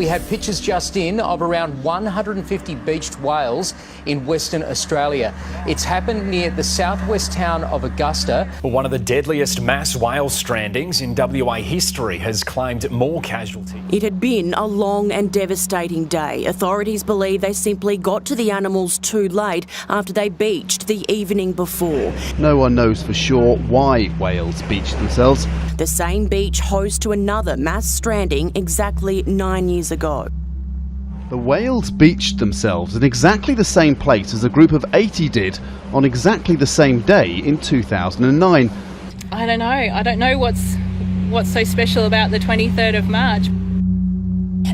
We have pictures just in of around 150 beached whales in Western Australia. It's happened near the southwest town of Augusta. One of the deadliest mass whale strandings in WA history has claimed more casualties. It had been a long and devastating day. Authorities believe they simply got to the animals too late after they beached the evening before. No one knows for sure why whales beached themselves. The same beach host to another mass stranding exactly 9 years ago. The whales beached themselves in exactly the same place as a group of 80 did on exactly the same day in 2009. I don't know what's so special about the 23rd of March.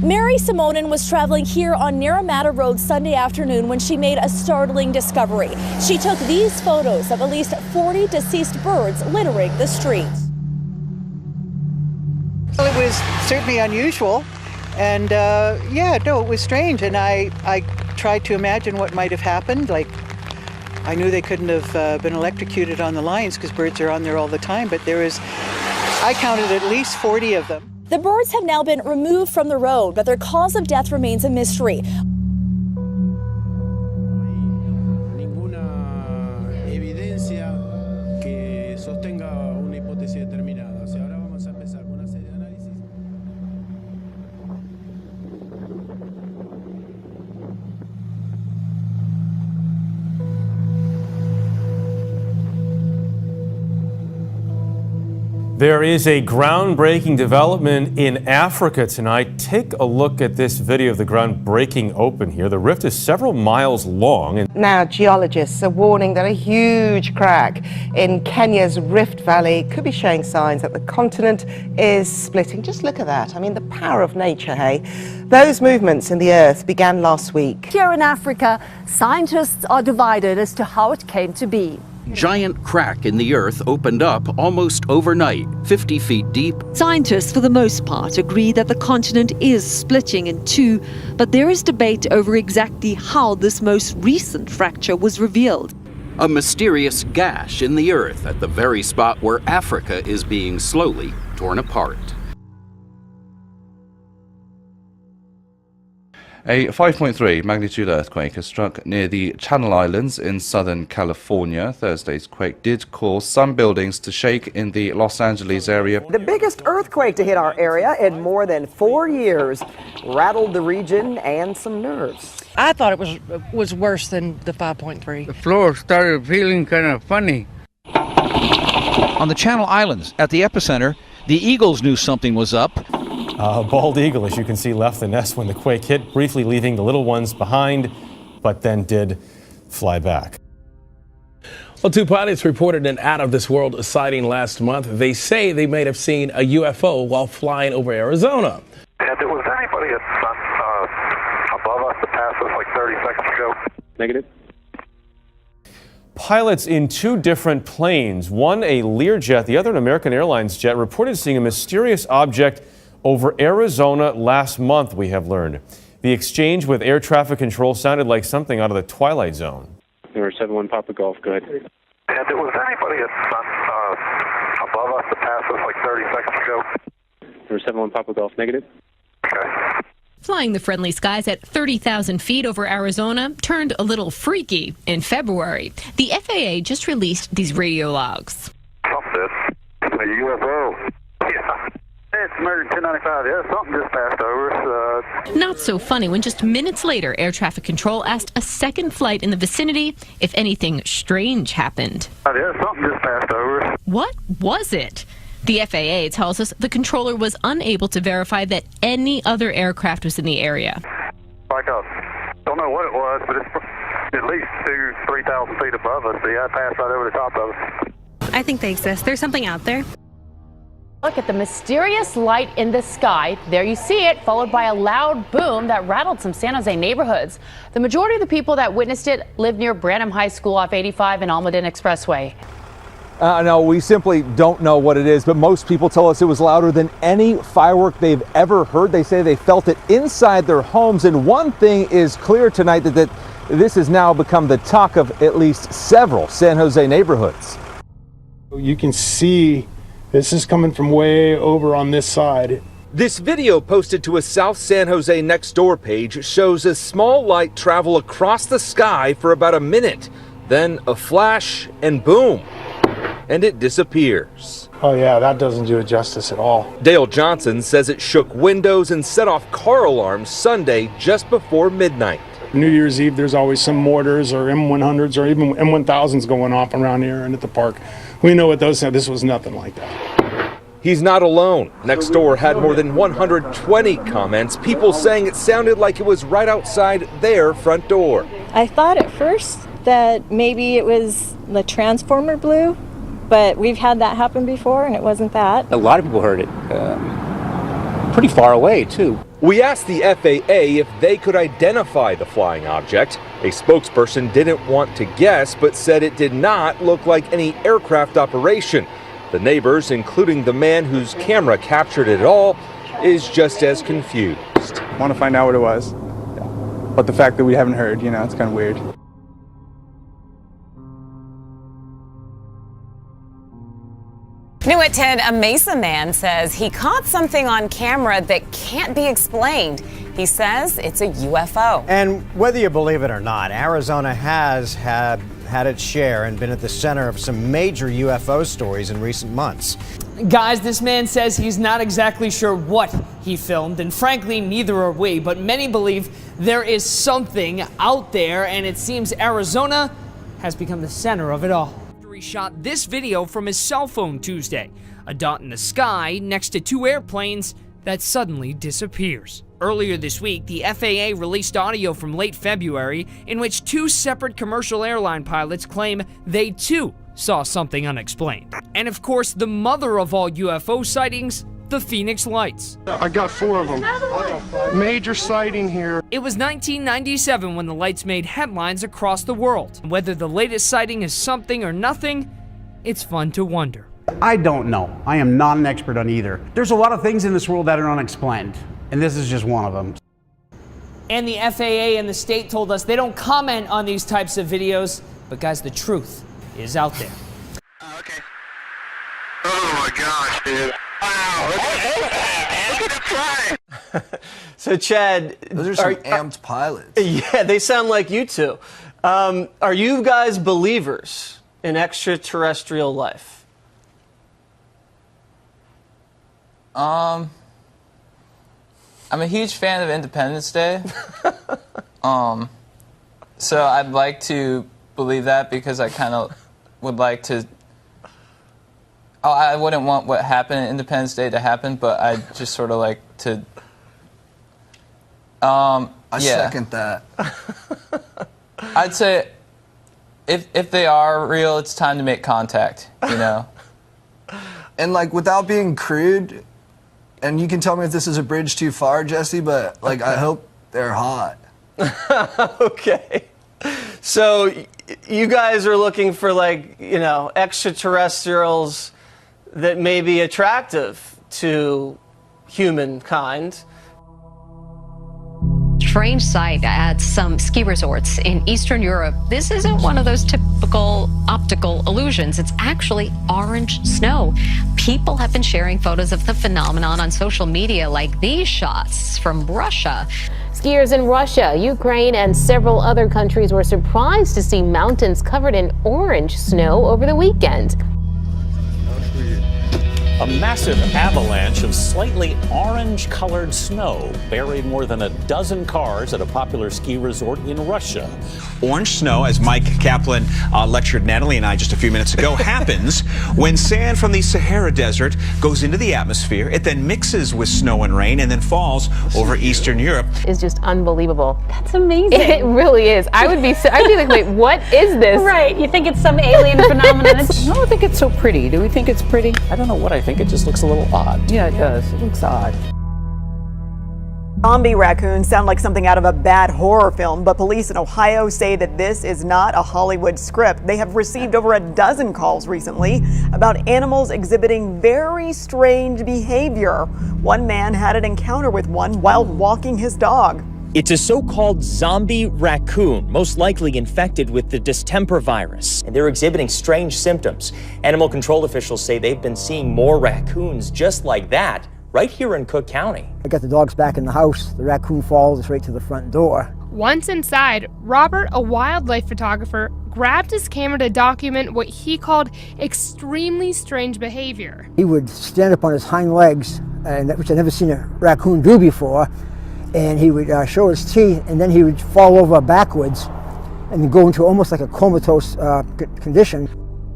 Mary Simonin was traveling here on Naramata Road Sunday afternoon when she made a startling discovery. She took these photos of at least 40 deceased birds littering the streets. Well, it was certainly unusual, and it was strange, and I tried to imagine what might have happened. Like, I knew they couldn't have been electrocuted on the lines because birds are on there all the time, but I counted at least 40 of them. The birds have now been removed from the road, but their cause of death remains a mystery. There is a groundbreaking development in Africa tonight. Take a look at this video of the ground breaking open here. The rift is several miles long. Now, geologists are warning that a huge crack in Kenya's Rift Valley could be showing signs that the continent is splitting. Just look at that. I mean, the power of nature, hey? Those movements in the earth began last week. Here in Africa, scientists are divided as to how it came to be. Giant crack in the earth opened up almost overnight, 50 feet deep. Scientists, for the most part, agree that the continent is splitting in two, but there is debate over exactly how this most recent fracture was revealed. A mysterious gash in the earth at the very spot where Africa is being slowly torn apart. A 5.3 magnitude earthquake has struck near the Channel Islands in Southern California. Thursday's quake did cause some buildings to shake in the Los Angeles area. The biggest earthquake to hit our area in more than 4 years rattled the region and some nerves. I thought it was worse than the 5.3. The floor started feeling kind of funny. On the Channel Islands, at the epicenter, the eagles knew something was up. A bald eagle, as you can see, left the nest when the quake hit, briefly leaving the little ones behind, but then did fly back. Well, two pilots reported an out-of-this-world sighting last month. They say they may have seen a UFO while flying over Arizona. And was anybody above us that passed us like 30 seconds ago? Negative. Pilots in two different planes, one a Learjet, the other an American Airlines jet, reported seeing a mysterious object over Arizona last month, we have learned. The exchange with air traffic control sounded like something out of the Twilight Zone. Number 71 Papa Golf, go ahead. And was anybody above us that passed us like 30 seconds ago? Number 71 Papa Golf, negative. Okay. Flying the friendly skies at 30,000 feet over Arizona turned a little freaky in February. The FAA just released these radio logs. Something. A UFO. Yeah. It's American 1095. Yeah, something just passed over us. Not so funny when just minutes later, air traffic control asked a second flight in the vicinity if anything strange happened. Yeah, something just passed over. What was it? The FAA tells us the controller was unable to verify that any other aircraft was in the area. Like don't know what it was, but it's at least 2,000-3,000 feet above us. Yeah, I passed right over the top of us. I think they exist. There's something out there. Look at the mysterious light in the sky. There you see it, followed by a loud boom that rattled some San Jose neighborhoods. The majority of the people that witnessed it live near Branham High School off 85 and Almaden Expressway. No, we simply don't know what it is, but most people tell us it was louder than any firework they've ever heard. They say they felt it inside their homes, and one thing is clear tonight, that this has now become the talk of at least several San Jose neighborhoods. You can see this is coming from way over on this side, This video posted to a South San Jose Nextdoor page shows a small light travel across the sky for about a minute, then a flash and boom, and it disappears. Oh yeah, that doesn't do it justice at all. Dale Johnson says it shook windows and set off car alarms Sunday just before midnight. New Year's Eve, there's always some mortars or M100s or even M1000s going off around here and at the park. We know what those are. This was nothing like that. He's not alone. Nextdoor had more than 120 comments, people saying it sounded like it was right outside their front door. I thought at first that maybe it was the transformer blew, but we've had that happen before and it wasn't that. A lot of people heard it pretty far away too. We asked the FAA if they could identify the flying object. A spokesperson didn't want to guess, but said it did not look like any aircraft operation. The neighbors, including the man whose camera captured it all, is just as confused. I want to find out what it was. But the fact that we haven't heard, you know, it's kind of weird. New at 10, a Mesa man says he caught something on camera that can't be explained. He says it's a UFO. And whether you believe it or not, Arizona has had its share and been at the center of some major UFO stories in recent months. Guys, this man says he's not exactly sure what he filmed, and frankly, neither are we, but many believe there is something out there, and it seems Arizona has become the center of it all. He shot this video from his cell phone Tuesday, a dot in the sky next to two airplanes that suddenly disappears. Earlier this week, the FAA released audio from late February in which two separate commercial airline pilots claim they too saw something unexplained. And of course, the mother of all UFO sightings, the Phoenix Lights. I got 4 of them. Major sighting here. It was 1997 when the lights made headlines across the world. Whether the latest sighting is something or nothing, it's fun to wonder. I don't know. I am not an expert on either. There's a lot of things in this world that are unexplained, and this is just one of them. And the FAA and the state told us they don't comment on these types of videos, but guys, the truth is out there. Okay. Oh my gosh, dude. Wow, look at the fly. So Chad, those are some amped pilots. Yeah, they sound like you two. Are you guys believers in extraterrestrial life? I'm a huge fan of Independence Day. So I'd like to believe that because I kind of would like to. Oh, I wouldn't want what happened in Independence Day to happen, but I just sort of like to. I second that. I'd say if they are real, it's time to make contact, you know? And like without being crude, and you can tell me if this is a bridge too far, Jesse, but like I hope they're hot. Okay. So you guys are looking for like, you know, extraterrestrials that may be attractive to humankind. Strange sight at some ski resorts in Eastern Europe. This isn't one of those typical optical illusions. It's actually orange snow. People have been sharing photos of the phenomenon on social media, like these shots from Russia. Skiers in Russia, Ukraine, and several other countries were surprised to see mountains covered in orange snow over the weekend. A massive avalanche of slightly orange-colored snow buried more than a dozen cars at a popular ski resort in Russia. Orange snow, as Mike Kaplan lectured Natalie and I just a few minutes ago, happens when sand from the Sahara Desert goes into the atmosphere. It then mixes with snow and rain and then falls over Eastern Europe. It's just unbelievable. That's amazing. It really is. I'd be like, wait, what is this? Right. You think it's some alien phenomenon? I don't think it's so pretty. Do we think it's pretty? I don't know what I think. It just looks a little odd. Yeah, it does. It looks odd. Zombie raccoons sound like something out of a bad horror film, but police in Ohio say that this is not a Hollywood script. They have received over a dozen calls recently about animals exhibiting very strange behavior. One man had an encounter with one while walking his dog. It's a so-called zombie raccoon, most likely infected with the distemper virus. And they're exhibiting strange symptoms. Animal control officials say they've been seeing more raccoons just like that right here in Cook County. I got the dogs back in the house. The raccoon follows right to the front door. Once inside, Robert, a wildlife photographer, grabbed his camera to document what he called extremely strange behavior. He would stand up on his hind legs, which I'd never seen a raccoon do before, and he would show his teeth, and then he would fall over backwards and go into almost like a comatose condition.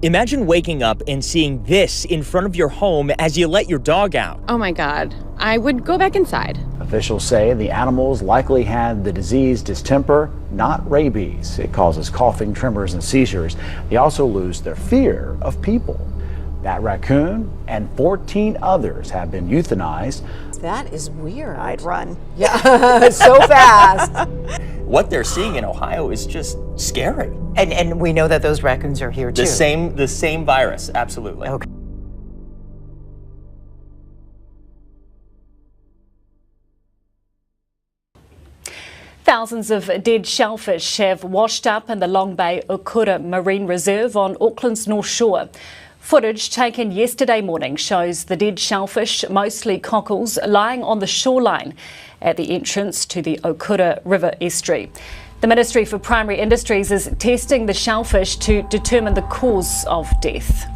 Imagine waking up and seeing this in front of your home as you let your dog out. Oh my God, I would go back inside. Officials say the animals likely had the disease distemper, not rabies. It causes coughing, tremors, and seizures. They also lose their fear of people. That raccoon and 14 others have been euthanized. That is weird. I'd run. Yeah, so fast. What they're seeing in Ohio is just scary. And we know that those raccoons are here too. The same virus, absolutely. Okay. Thousands of dead shellfish have washed up in the Long Bay Okura Marine Reserve on Auckland's North Shore. Footage taken yesterday morning shows the dead shellfish, mostly cockles, lying on the shoreline at the entrance to the Okura River estuary. The Ministry for Primary Industries is testing the shellfish to determine the cause of death.